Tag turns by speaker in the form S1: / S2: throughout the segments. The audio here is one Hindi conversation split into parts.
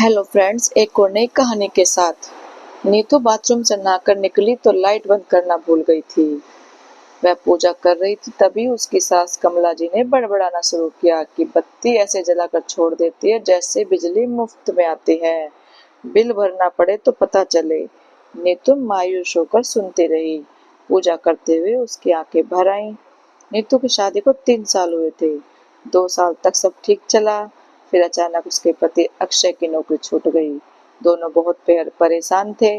S1: हेलो फ्रेंड्स, एक और नई कहानी के साथ। नीतू बाथरूम से नहाकर निकली तो लाइट बंद करना भूल गई थी। वह पूजा कर रही थी, तभी उसकी सास कमला जी ने बड़बड़ाना शुरू किया कि बत्ती ऐसे जलाकर छोड़ देती है जैसे बिजली मुफ्त में आती है, बिल भरना पड़े तो पता चले। नीतू मायूस होकर सुनती रही। पूजा करते हुए उसकी आंखें भर आईं। नीतू की शादी को 3 साल हुए थे। 2 साल तक सब ठीक चला। फिर अचानक उसके पति अक्षय की नौकरी छूट गई। दोनों बहुत परेशान थे।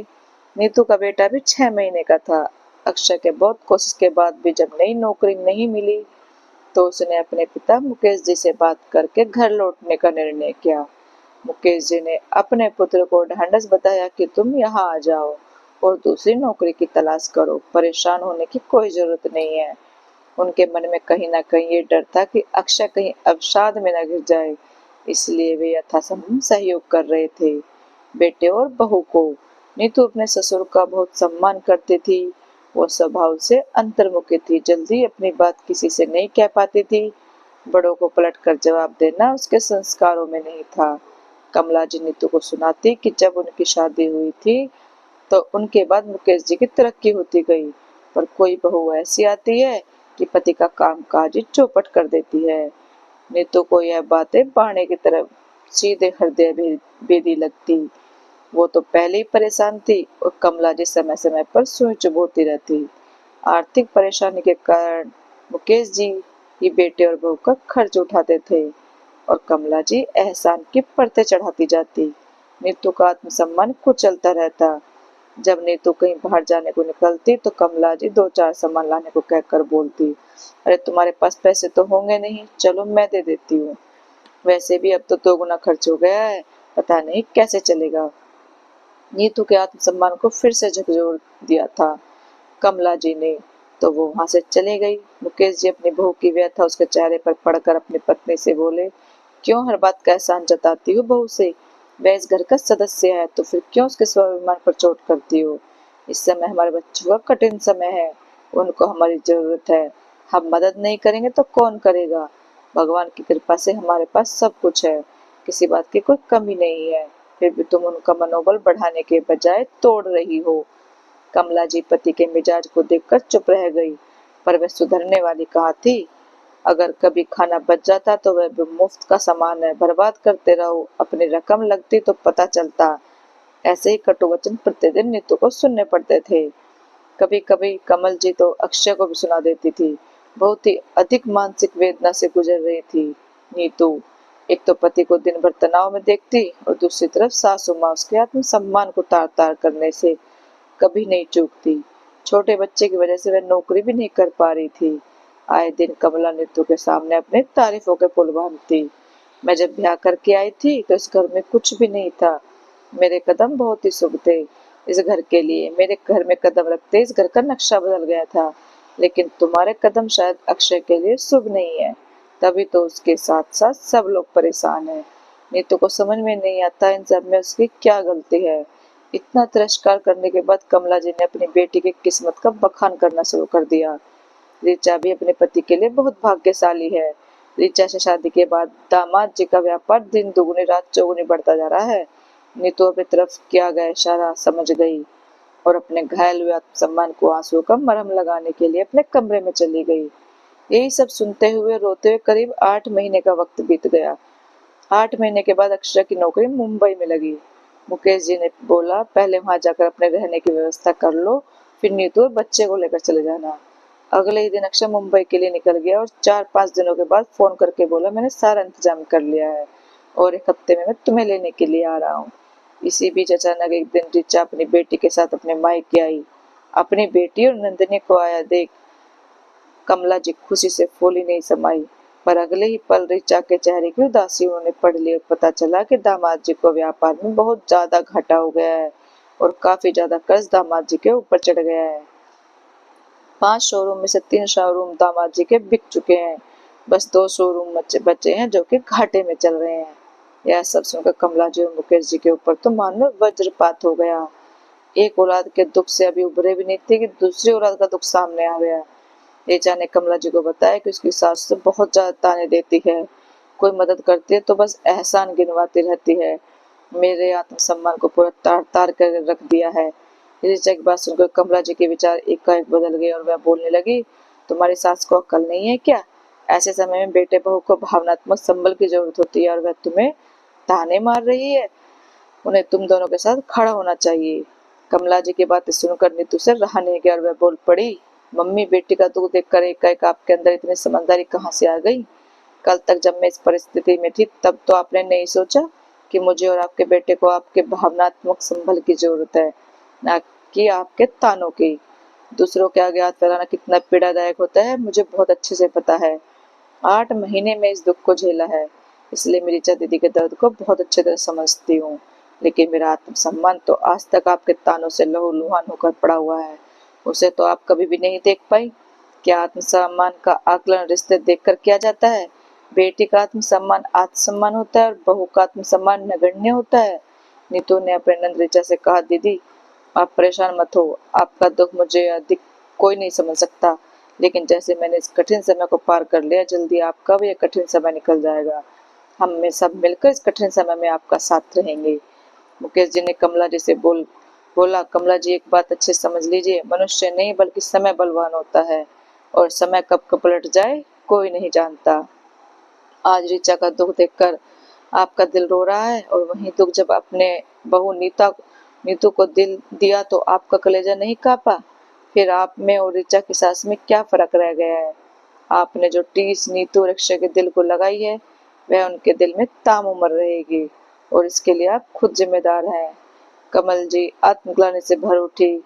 S1: नीतू का बेटा भी 6 महीने का था। अक्षय के बहुत कोशिश के बाद भी जब नई नौकरी नहीं मिली तो उसने अपने पिता मुकेश जी से बात करके घर लौटने का निर्णय किया। मुकेश जी ने अपने पुत्र को ढांढस बताया कि तुम यहाँ आ जाओ और दूसरी नौकरी की तलाश करो, परेशान होने की कोई जरूरत नहीं है। उनके मन में कहीं ना कहीं ये डर था कि अक्षय कहीं अवसाद में न गिर जाए, इसलिए वे यथासंभव सहयोग कर रहे थे। बेटे और बहू को नीतू अपने ससुर का बहुत सम्मान करती थी। वो स्वभाव से अंतर्मुखी थी, जल्दी अपनी बात किसी से नहीं कह पाती थी। बड़ों को पलट कर जवाब देना उसके संस्कारों में नहीं था। कमला जी नीतू को सुनाती कि जब उनकी शादी हुई थी तो उनके बाद मुकेश जी की तरक्की होती गई, पर कोई बहू ऐसी आती है कि पति का कामकाज ही चौपट कर देती है। नीतू को यह बातें बाणे की तरफ सीधे हृदय बेदी लगती। वो तो पहले ही परेशान थी और कमला जी समय समय पर सुई चुभोती रहती। आर्थिक परेशानी के कारण मुकेश जी ही बेटे और बहू का खर्च उठाते थे और कमला जी एहसान की परतें चढ़ाती जाती। नीतू का आत्मसम्मान कुचलता रहता। जब नीतू कहीं बाहर जाने को निकलती तो कमला जी 2-4 सामान लाने को कहकर बोलती, अरे तुम्हारे पास पैसे तो होंगे नहीं, चलो मैं दे देती हूँ। वैसे भी अब तो 2 गुना खर्च हो गया है, पता नहीं कैसे चलेगा। नीतू के आत्मसम्मान को फिर से झकझोर दिया था कमला जी ने, तो वो वहां से चले गई। मुकेश जी अपनी बहू की व्यथा उसके चेहरे पर पढ़कर अपनी पत्नी से बोले, क्यों हर बात का एहसान जताती हो बहू से? वह इस घर का सदस्य है तो फिर क्यों उसके स्वाभिमान पर चोट करती हो? इस समय हमारे बच्चों का कठिन समय है, उनको हमारी जरूरत है। हम मदद नहीं करेंगे तो कौन करेगा? भगवान की कृपा से हमारे पास सब कुछ है, किसी बात की कोई कमी नहीं है, फिर भी तुम उनका मनोबल बढ़ाने के बजाय तोड़ रही हो। कमला जी पति के मिजाज को देखकर चुप रह गई, पर वह सुधरने वाली कहाँ थी। अगर कभी खाना बच जाता तो वह भी मुफ्त का सामान है, बर्बाद करते रहो, अपनी रकम लगती तो पता चलता। ऐसे ही कटु वचन प्रतिदिन नीतू को सुनने पड़ते थे। कभी कभी कमल जी तो अक्षय को भी सुना देती थी। बहुत ही अधिक मानसिक वेदना से गुजर रही थी नीतू। एक तो पति को दिन भर तनाव में देखती और दूसरी तरफ सासू माँ उसके आत्मसम्मान को तार तार करने से कभी नहीं चूकती। छोटे बच्चे की वजह से वह नौकरी भी नहीं कर पा रही थी। आए दिन कमला नीतू के सामने अपने तारीफों के पुल बांधती। मैं जब ब्याह करके आई थी तो इस घर में कुछ भी नहीं था। मेरे कदम बहुत ही शुभ थे इस घर के लिए। मेरे घर में कदम रखते इस घर का नक्शा बदल गया था। लेकिन तुम्हारे कदम शायद अक्षय के लिए शुभ नहीं है, तभी तो उसके साथ साथ सब लोग परेशान हैं। नीतू को समझ में नहीं आता इन सब में उसकी क्या गलती है। इतना तिरस्कार करने के बाद कमला जी ने अपनी बेटी की किस्मत का बखान करना शुरू कर दिया। ऋचा भी अपने पति के लिए बहुत भाग्यशाली है। ऋचा से शादी के बाद दामाद जी का व्यापार दिन दुगुनी रात चौगुनी बढ़ता जा रहा है। नीतू अपनी तरफ किया गया इशारा समझ गई और अपने घायल हुए आत्मसम्मान को आंसुओं का मरहम लगाने के लिए अपने कमरे में चली गई। यही सब सुनते हुए रोते हुए करीब 8 महीने का वक्त बीत गया। 8 महीने के बाद अक्षरा की नौकरी मुंबई में लगी। मुकेश जी ने बोला, पहले वहां जाकर अपने रहने की व्यवस्था कर लो, फिर नीतू और बच्चे को लेकर चले जाना। अगले ही दिन अक्षय मुंबई के लिए निकल गया और 4-5 दिनों के बाद फोन करके बोला, मैंने सारा इंतजाम कर लिया है और एक हफ्ते में मैं तुम्हें लेने के लिए आ रहा हूँ। इसी बीच अचानक एक दिन ऋचा अपनी बेटी के साथ अपने मायके आई। अपनी बेटी और नंदिनी को आया देख कमला जी खुशी से फूली नहीं समाई, पर अगले ही पल ऋचा के चेहरे की उदासी उन्होंने पढ़ ली और पता चला कि दामाद जी को व्यापार में बहुत ज्यादा घाटा हो गया है और काफी ज्यादा कर्ज दामाद जी के ऊपर चढ़ गया है। 5 शोरूम में से 3 शोरूम दामाद जी के बिक चुके हैं। बस 2 शोरूम बचे हैं जो कि घाटे में चल रहे हैं। यह सब सुनकर कमला जी और मुकेश जी के ऊपर तो मानो वज्रपात हो गया। एक औलाद के दुख से अभी उभरे भी नहीं थे कि दूसरी औलाद का दुख सामने आ गया। ऋचा ने कमला जी को बताया कि उसकी सास तो बहुत ज्यादा ताने देती है, कोई मदद करती है तो बस एहसान गिनवाती रहती है। मेरे आत्मसम्मान को पूरा तार तार कर रख दिया है। ऋचा की बात सुनकर कमला जी के विचार एकाएक बदल गए और वह बोलने लगी, तुम्हारी सास को अक्ल नहीं है क्या? ऐसे समय में बेटे बहू को भावनात्मक संबल की जरूरत होती है और वह तुम्हें ताने मार रही है। उन्हें तुम दोनों के साथ खड़ा होना चाहिए। कमला जी की बातें सुनकर नीतू से रहा नहीं गया और वह बोल पड़ी, मम्मी बेटी का दुख देखकर एकाएक आपके अंदर इतनी समझदारी कहाँ से आ गई? कल तक जब मैं इस परिस्थिति में थी तब तो आपने नहीं सोचा कि मुझे और आपके बेटे को आपके भावनात्मक संबल की जरूरत है, ना कि आपके तानों की। दूसरों के आगे हाथ फैलाना कितना पीड़ादायक होता है मुझे बहुत अच्छे से पता है। 8 महीने में इस दुख को झेला है, इसलिए मेरी चा दीदी के दर्द को बहुत अच्छी तरह समझती हूँ। लेकिन मेरा आत्मसम्मान तो आज तक आपके तानों से लहूलुहान होकर पड़ा हुआ है, उसे तो आप कभी भी नहीं देख पाई। क्या आत्मसम्मान का आकलन रिश्ते देखकर किया जाता है? बेटी का आत्मसम्मान आत्मसम्मान होता है और बहू का आत्मसम्मान नगण्य होता है। नीतू ने अपने नंद ऋचा से कहा, दीदी आप परेशान मत हो, आपका दुख मुझे अधिक कोई नहीं समझ सकता, लेकिन जैसे मैंने इस कठिन समय को पार कर लिया, जल्दी आपका भी यह कठिन समय निकल जाएगा। हम में सब मिलकर इस कठिन समय में आपका साथ रहेंगे। मुकेश जी ने कमला जी से बोला, कमला जी एक बात अच्छे समझ लीजिए, मनुष्य नहीं बल्कि समय बलवान होता है और समय कब कब पलट जाए कोई नहीं जानता। आज ऋचा का दुख देखकर आपका दिल रो रहा है और वही दुख जब अपने बहू नीतू को दिल दिया तो आपका कलेजा नहीं कांपा? फिर आप में और ऋचा की सास में क्या फर्क रह गया है? आपने जो टीस नीतू और अक्षय के दिल को लगाई है वह उनके दिल में ताउम्र रहेगी और इसके लिए आप खुद जिम्मेदार हैं। कमल जी आत्मग्लानि से भर उठी।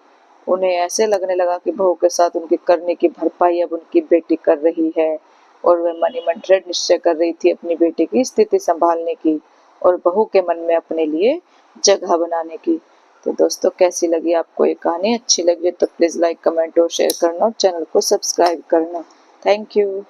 S1: उन्हें ऐसे लगने लगा कि बहू के साथ उनकी करने की भरपाई अब उनकी बेटी कर रही है और वह मन ही मन दृढ़ निश्चय कर रही थी अपनी बेटी की स्थिति संभालने की और बहू के मन में अपने लिए जगह बनाने की। तो दोस्तों कैसी लगी आपको ये कहानी? अच्छी लगी तो प्लीज लाइक कमेंट और शेयर करना और चैनल को सब्सक्राइब करना। Thank you.